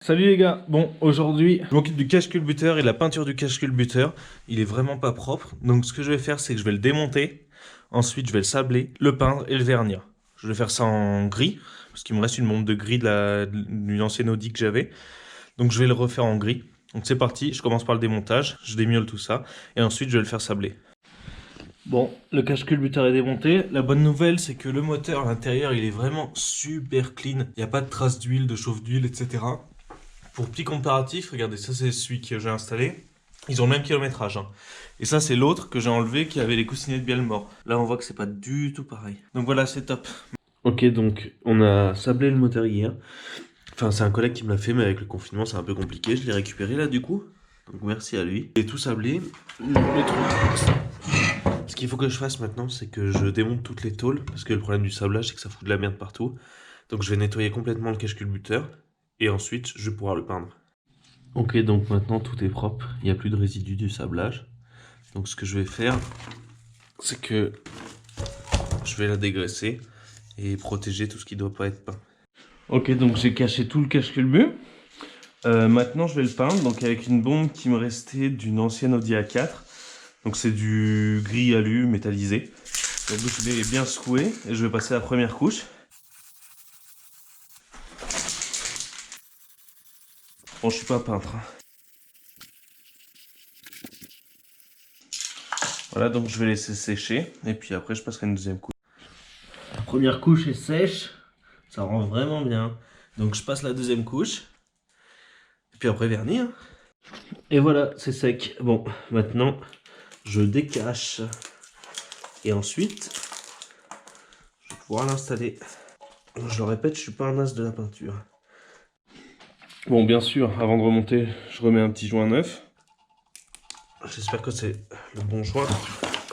Salut les gars, bon aujourd'hui je m'occupe du cache-culbuteur et de la peinture du cache-culbuteur. Il est vraiment pas propre, donc ce que je vais faire c'est que je vais le démonter, ensuite je vais le sabler, le peindre et le vernir. Je vais faire ça en gris, parce qu'il me reste une montre de gris d'une ancienne Audi que j'avais, donc je vais le refaire en gris. Donc c'est parti, je commence par le démontage, je démiole tout ça, et ensuite je vais le faire sabler. Bon, le cache-culbuteur est démonté. La bonne nouvelle, c'est que le moteur à l'intérieur, il est vraiment super clean. Il n'y a pas de traces d'huile, de chauffe d'huile, etc. Pour petit comparatif, regardez, ça c'est celui que j'ai installé. Ils ont le même kilométrage. Hein. Et ça c'est l'autre que j'ai enlevé qui avait les coussinets de bielle mort. Là on voit que c'est pas du tout pareil. Donc voilà, c'est top. Ok, donc on a sablé le moteur hier. Enfin, c'est un collègue qui me l'a fait, mais avec le confinement c'est un peu compliqué. Je l'ai récupéré là du coup. Donc merci à lui. Et tout sablé. Le truc. Ce qu'il faut que je fasse maintenant, c'est que je démonte toutes les tôles. Parce que le problème du sablage, c'est que ça fout de la merde partout. Donc je vais nettoyer complètement le cache-culbuteur. Et ensuite, je vais pouvoir le peindre. Ok, donc maintenant tout est propre. Il n'y a plus de résidus du sablage. Donc ce que je vais faire, c'est que je vais la dégraisser et protéger tout ce qui ne doit pas être peint. Ok, donc j'ai caché tout le cache-culbu. Maintenant, je vais le peindre donc avec une bombe qui me restait d'une ancienne Audi A4. Donc c'est du gris alu métallisé. Donc je vais bien secouer et je vais passer la première couche. Bon, je suis pas peintre. Hein. Voilà, donc je vais laisser sécher et puis après je passerai une deuxième couche. La première couche est sèche, ça rend vraiment bien. Donc je passe la deuxième couche et puis après vernis. Hein. Et voilà, c'est sec. Bon, maintenant je décache et ensuite je vais pouvoir l'installer. Je le répète, je suis pas un as de la peinture. Bon, bien sûr, avant de remonter, je remets un petit joint neuf. J'espère que c'est le bon joint.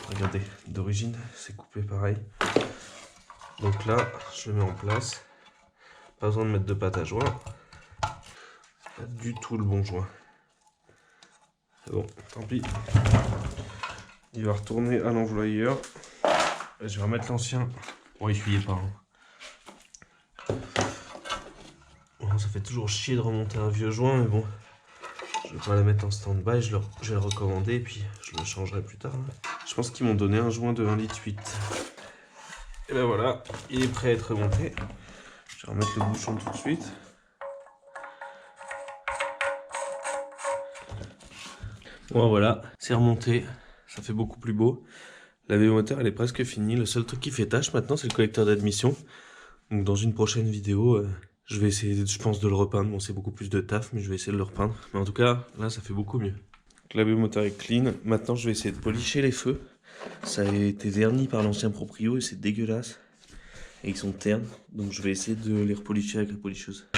Regardez, d'origine, c'est coupé pareil. Donc là, je le mets en place. Pas besoin de mettre de pâte à joint. C'est pas du tout le bon joint. Bon, tant pis. Il va retourner à l'envoyeur. Je vais remettre l'ancien pour essuyer pas. Hein. Bon, ça fait toujours chier de remonter un vieux joint, mais bon. Je vais pas la mettre en stand-by, je vais le recommander et puis je le changerai plus tard. Je pense qu'ils m'ont donné un joint de 1,8 litre. Et ben voilà, il est prêt à être remonté. Je vais remettre le bouchon tout de suite. Bon voilà, c'est remonté, ça fait beaucoup plus beau. La baie moteur elle est presque finie, le seul truc qui fait tâche maintenant c'est le collecteur d'admission. Donc dans une prochaine vidéo, je vais essayer, je pense, de le repeindre. Bon c'est beaucoup plus de taf mais je vais essayer de le repeindre. Mais en tout cas, là ça fait beaucoup mieux. Donc, la baie moteur est clean, maintenant je vais essayer de policher les feux. Ça a été verni par l'ancien proprio et c'est dégueulasse. Et ils sont ternes, donc je vais essayer de les repolicher avec la policheuse.